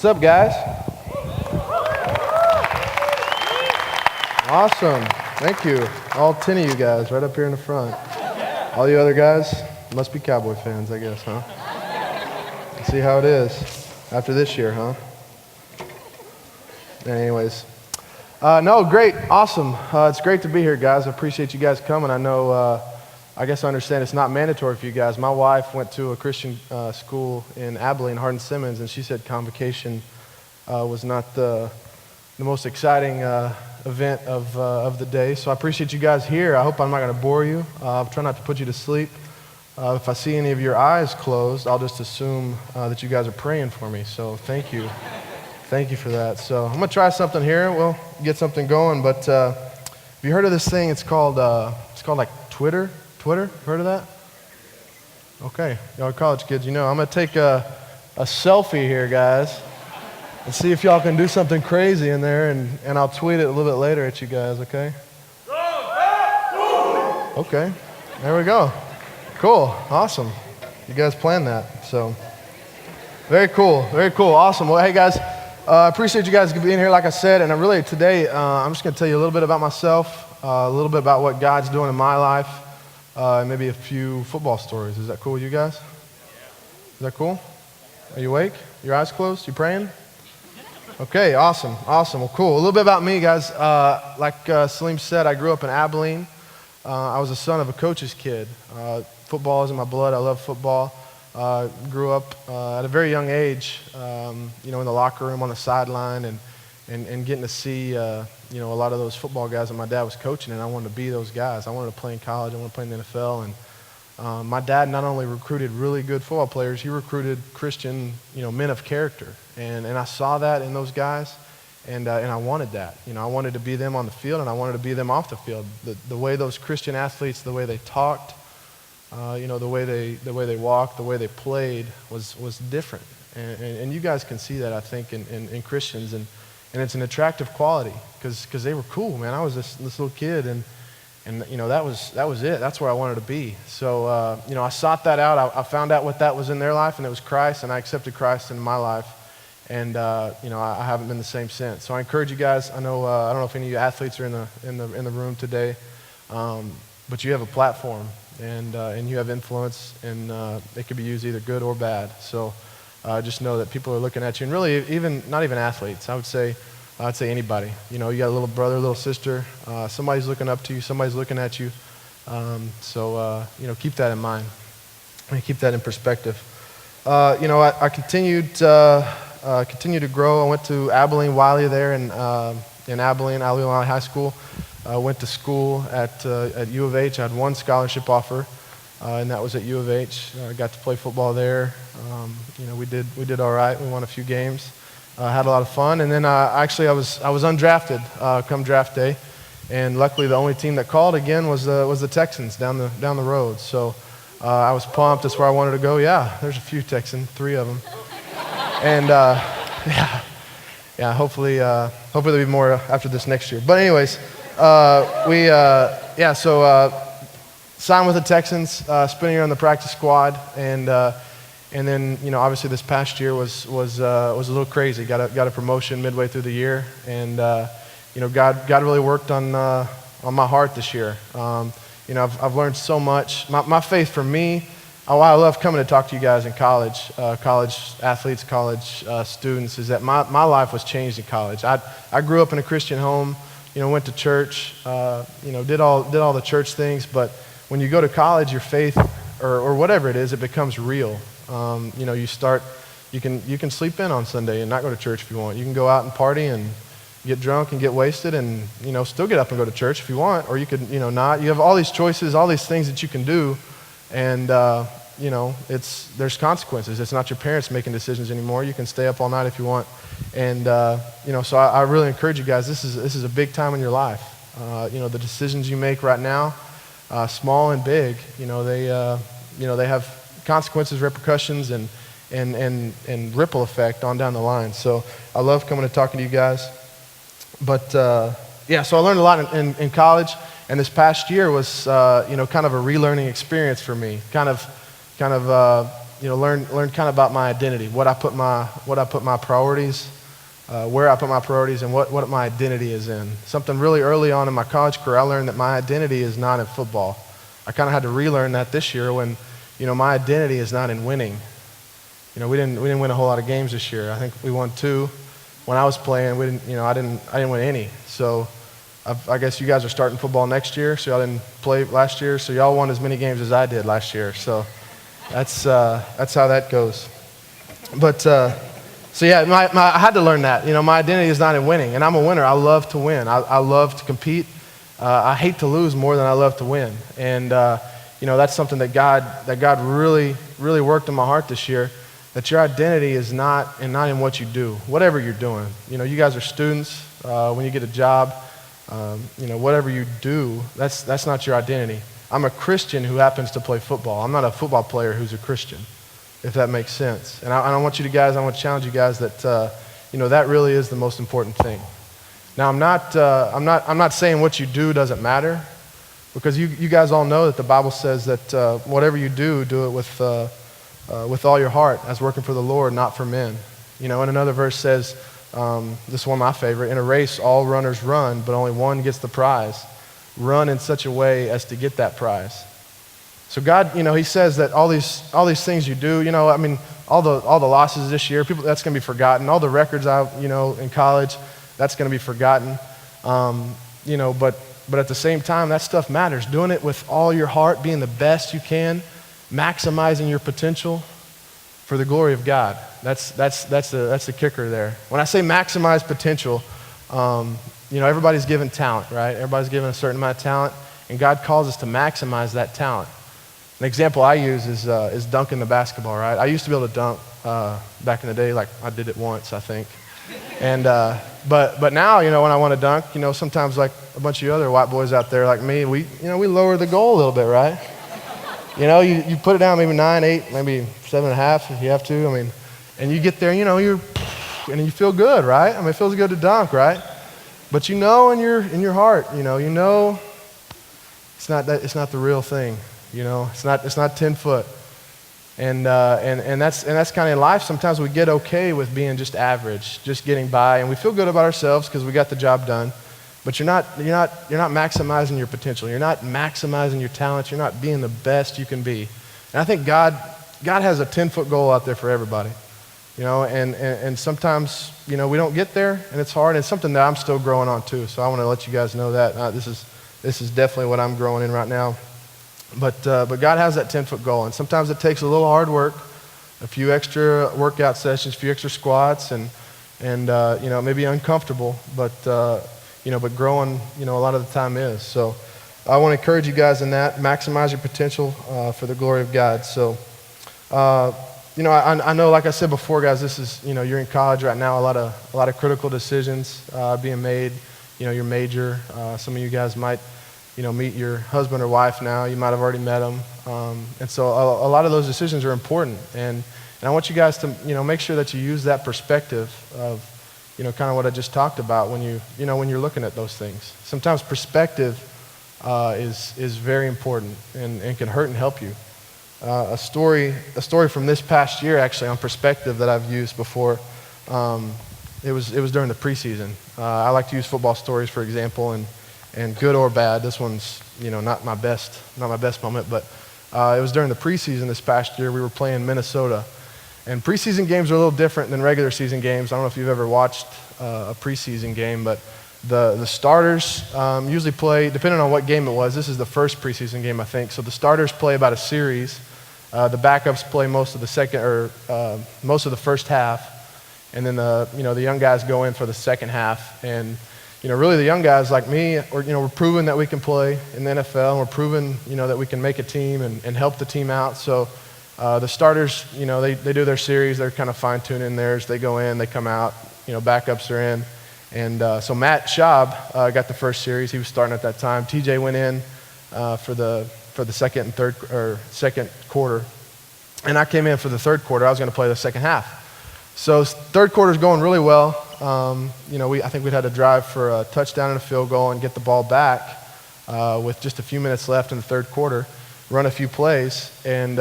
What's up, guys? Awesome. Thank you. All 10 of you guys right up here in the front. All you other guys must be Cowboy fans, I guess, huh? See how it is after this year, huh? Anyways. No, great. Awesome. It's great to be here, guys. I appreciate you guys coming. I know, I guess I understand it's not mandatory for you guys. My wife went to a Christian school in Abilene, Hardin-Simmons, and she said Convocation was not the most exciting event of the day. So I appreciate you guys here. I hope I'm not going to bore you. I'll try not to put you to sleep. If I see any of your eyes closed, I'll just assume that you guys are praying for me. So thank you. Thank you for that. So I'm going to try something here. We'll get something going. But have you heard of this thing? It's called like Twitter. Twitter? Heard of that? Okay. Y'all are college kids, you know. I'm going to take a selfie here, guys, and see if y'all can do something crazy in there, and I'll tweet it a little bit later at you guys, okay? Okay. There we go. Cool. Awesome. You guys planned that. So very cool. Very cool. Awesome. Well, hey, guys, I appreciate you guys being here, like I said, and today, I'm just going to tell you a little bit about myself, a little bit about what God's doing in my life, and maybe a few football stories. Is that cool with you guys? Is that cool? Are you awake? Your eyes closed? You praying? Okay, awesome. Well, cool. A little bit about me, guys. Like Salim said, I grew up in Abilene. I was the son of a coach's kid. Football is in my blood. I love football. Grew up at a very young age, in the locker room on the sideline and getting to see, a lot of those football guys that my dad was coaching, and I wanted to be those guys. I wanted to play in college. I wanted to play in the NFL. And my dad not only recruited really good football players, he recruited Christian, men of character. And I saw that in those guys, and I wanted that. I wanted to be them on the field, and I wanted to be them off the field. The way those Christian athletes, the way they talked, the way they walked, the way they played was different. And you guys can see that, I think, in Christians, and it's an attractive quality because they were cool, man. I was this little kid, and that was it. That's where I wanted to be. So I sought that out. I found out what that was in their life, and it was Christ, and I accepted Christ into my life. And I haven't been the same since. So I encourage you guys. I know I don't know if any of you athletes are in the room today, but you have a platform and you have influence, and it could be used either good or bad. So just know that people are looking at you, and really not even athletes. I'd say anybody. You got a little brother, little sister. Somebody's looking up to you. Somebody's looking at you. So keep that in mind. Keep that in perspective. I continued to grow. I went to Abilene Wiley there in Abilene Wiley High School. I went to school at U of H. I had one scholarship offer, and that was at U of H. I got to play football there. We did all right. We won a few games. Had a lot of fun, and then I was undrafted come draft day, and luckily the only team that called again was the Texans down the road. So I was pumped. That's where I wanted to go. Yeah, there's a few Texans, 3 of them. And hopefully there'll be more after this next year. But anyways, signed with the Texans, spent a year on the practice squad, and then obviously this past year was a little crazy. Got a promotion midway through the year, and God really worked on my heart this year. I've learned so much. My faith for me. I love coming to talk to you guys in college athletes, college students, is that my life was changed in college. I grew up in a Christian home, went to church, did all the church things, but when you go to college, your faith, or whatever it is, it becomes real. You can sleep in on Sunday and not go to church if you want. You can go out and party and get drunk and get wasted and, still get up and go to church if you want, or you could, not. You have all these choices, all these things that you can do. And, there's consequences. It's not your parents making decisions anymore. You can stay up all night if you want. And, so I really encourage you guys, this is a big time in your life. The decisions you make right now, small and big, they have consequences, repercussions, and ripple effect on down the line. So I love coming and talking to you guys. But, so I learned a lot in college. And this past year was, kind of a relearning experience for me. Kind of learn kind of about my identity, what I put my priorities, where I put my priorities, and what my identity is in. Something really early on in my college career, I learned that my identity is not in football. I kind of had to relearn that this year when, my identity is not in winning. We didn't win a whole lot of games this year. I think we won 2. When I was playing, I didn't win any. So I guess you guys are starting football next year, so y'all didn't play last year, so y'all won as many games as I did last year. So that's how that goes. But so yeah, I had to learn that. My identity is not in winning, and I'm a winner. I love to win. I love to compete. I hate to lose more than I love to win, and that's something that God really, really worked in my heart this year. That your identity is not in what you do, whatever you're doing. You guys are students. When you get a job, whatever you do, that's not your identity. I'm a Christian who happens to play football. I'm not a football player who's a Christian, if that makes sense. And I want to challenge you guys that that really is the most important thing. Now I'm not saying what you do doesn't matter, because you guys all know that the Bible says that whatever you do it with all your heart, as working for the Lord, not for men. And another verse says, this is one of my favorite, in a race all runners run, but only one gets the prize. Run in such a way as to get that prize. So God, he says that all these things you do, all the losses this year, that's going to be forgotten. All the records in college, that's going to be forgotten. But at the same time, that stuff matters. Doing it with all your heart, being the best you can, maximizing your potential for the glory of God. That's the kicker there. When I say maximize potential, everybody's given talent, right? Everybody's given a certain amount of talent, and God calls us to maximize that talent. An example I use is dunking the basketball, right? I used to be able to dunk back in the day, like I did it once, I think. And but now, when I want to dunk, sometimes like a bunch of you other white boys out there like me, we lower the goal a little bit, right? You put it down maybe 9, 8, maybe 7.5 if you have to. And you get there, and you feel good, right? It feels good to dunk, right? But in your heart, it's not the real thing. It's not 10 foot. And that's kind of in life. Sometimes we get okay with being just average, just getting by, and we feel good about ourselves because we got the job done. But you're not maximizing your potential. You're not maximizing your talents. You're not being the best you can be. And I think God has a 10-foot goal out there for everybody. And sometimes, we don't get there, and it's hard. It's something that I'm still growing on too. So I want to let you guys know that this is definitely what I'm growing in right now. But God has that 10-foot goal, and sometimes it takes a little hard work, a few extra workout sessions, a few extra squats, and it may be uncomfortable, but growing, a lot of the time is. So I want to encourage you guys in that. Maximize your potential for the glory of God. So, I know, like I said before, guys, this is, you're in college right now. A lot of critical decisions being made. Your major. Some of you guys might, meet your husband or wife now. You might have already met them. And so a lot of those decisions are important. And I want you guys to, make sure that you use that perspective of, kind of what I just talked about when you're looking at those things. Sometimes perspective is very important and can hurt and help you. A story from this past year, actually, on perspective that I've used before. It was during the preseason. I like to use football stories, for example, and good or bad. This one's not my best moment, but it was during the preseason this past year. We were playing Minnesota. And preseason games are a little different than regular season games. I don't know if you've ever watched a preseason game, but the starters usually play, depending on what game it was. This is the first preseason game, I think. So the starters play about a series. The backups play most of the first half, and then the young guys go in for the second half. And really the young guys like me, we're proving that we can play in the NFL, and we're proving that we can make a team and help the team out. So. The starters, they do their series. They're kind of fine-tuning theirs. They go in, they come out. Backups are in. And so Matt Schaub got the first series. He was starting at that time. TJ went in for the second quarter. And I came in for the third quarter. I was going to play the second half. So third quarter's going really well. I think we'd had to drive for a touchdown and a field goal and get the ball back with just a few minutes left in the third quarter, run a few plays. And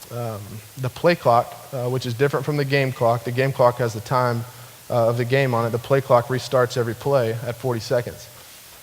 the play clock, which is different from the game clock. The game clock has the time of the game on it. The play clock restarts every play at 40 seconds.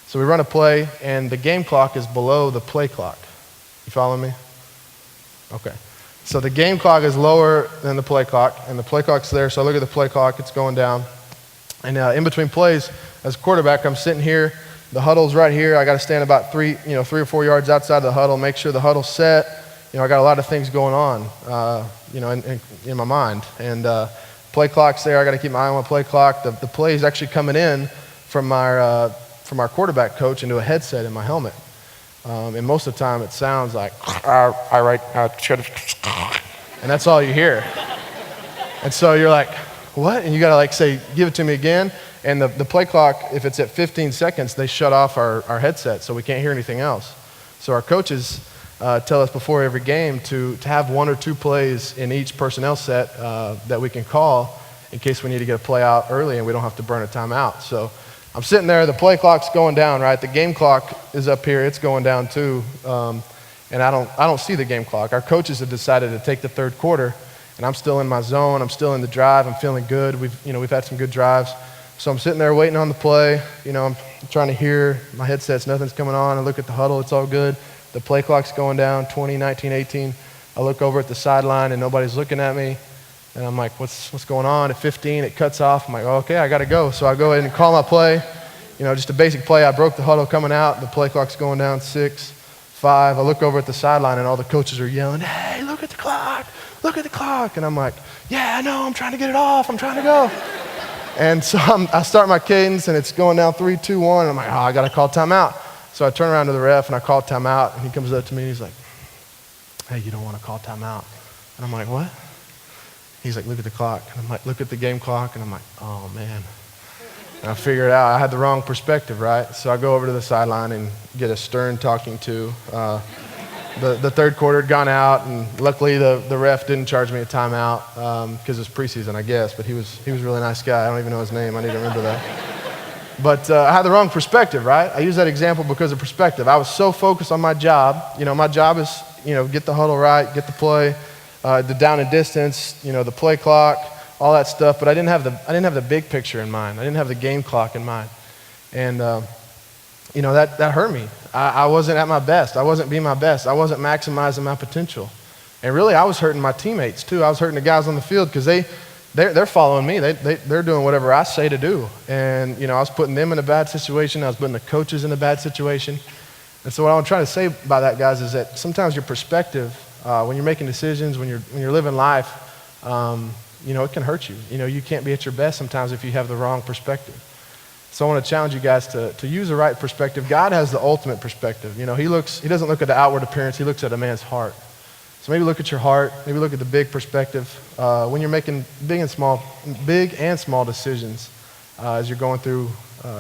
So we run a play, and the game clock is below the play clock. You follow me? Okay. So the game clock is lower than the play clock, and the play clock's there. So I look at the play clock, it's going down. And in between plays, as a quarterback, I'm sitting here. The huddle's right here. I got to stand about 3 or 4 yards outside the huddle, make sure the huddle's set. I got a lot of things going on, in my mind. And play clock's there. I got to keep my eye on the play clock. The play is actually coming in from our quarterback coach into a headset in my helmet. And most of the time, it sounds like, and that's all you hear. And so you're like, what? And you got to say, give it to me again. And the play clock, if it's at 15 seconds, they shut off our headset so we can't hear anything else. So our coaches tell us before every game to have 1 or 2 plays in each personnel set that we can call in case we need to get a play out early and we don't have to burn a timeout. So I'm sitting there, the play clock's going down, right? The game clock is up here, it's going down too. And I don't see the game clock. Our coaches have decided to take the third quarter, and I'm still in my zone, I'm still in the drive, I'm feeling good. We've had some good drives. So I'm sitting there waiting on the play. I'm trying to hear my headsets, nothing's coming on. I look at the huddle, it's all good. The play clock's going down, 20, 19, 18. I look over at the sideline and nobody's looking at me. And I'm like, what's going on? At 15, it cuts off. I'm like, oh, okay, I got to go. So I go ahead and call my play. Just a basic play. I broke the huddle coming out. The play clock's going down, 6, 5. I look over at the sideline and all the coaches are yelling, hey, look at the clock, look at the clock. And I'm like, yeah, I know, I'm trying to get it off. I'm trying to go. And so I start my cadence, and it's going down 3, 2, 1. And I'm like, oh, I got to call timeout. So I turn around to the ref, and I call timeout. And he comes up to me, and he's like, hey, you don't want to call timeout. And I'm like, what? He's like, look at the clock. And I'm like, look at the game clock. And I'm like, oh, man. And I figured out I had the wrong perspective, right? So I go over to the sideline and get a stern talking to. The third quarter had gone out, and luckily the ref didn't charge me a timeout because it's preseason, I guess. But he was a really nice guy. I don't even know his name. I need to remember that. But I had the wrong perspective, right? I use that example because of perspective. I was so focused on my job. My job is, get the huddle right, get the play, the down and distance, the play clock, all that stuff. But I didn't have the big picture in mind. I didn't have the game clock in mind, and that hurt me. I wasn't at my best. I wasn't being my best. I wasn't maximizing my potential. And really, I was hurting my teammates too. I was hurting the guys on the field because they're following me. They're doing whatever I say to do. And, I was putting them in a bad situation. I was putting the coaches in a bad situation. And so what I'm trying to say by that, guys, is that sometimes your perspective, when you're making decisions, when you're living life, it can hurt you. You can't be at your best sometimes if you have the wrong perspective. So I want to challenge you guys to use the right perspective. God has the ultimate perspective. He doesn't look at the outward appearance. He looks at a man's heart. So maybe look at your heart. Maybe look at the big perspective when you're making big and small decisions as you're going through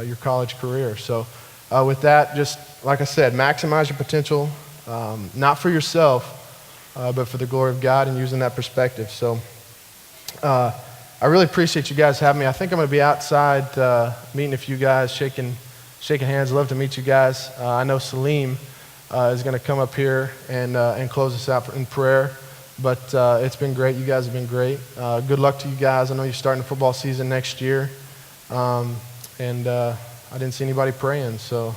your college career. So with that, just like I said, maximize your potential, not for yourself, but for the glory of God, and using that perspective. So I really appreciate you guys having me. I think I'm going to be outside meeting a few guys, shaking hands. I'd love to meet you guys. I know Salim is going to come up here and close us out in prayer. But it's been great. You guys have been great. Good luck to you guys. I know you're starting the football season next year. I didn't see anybody praying, so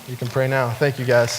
you can pray now. Thank you, guys.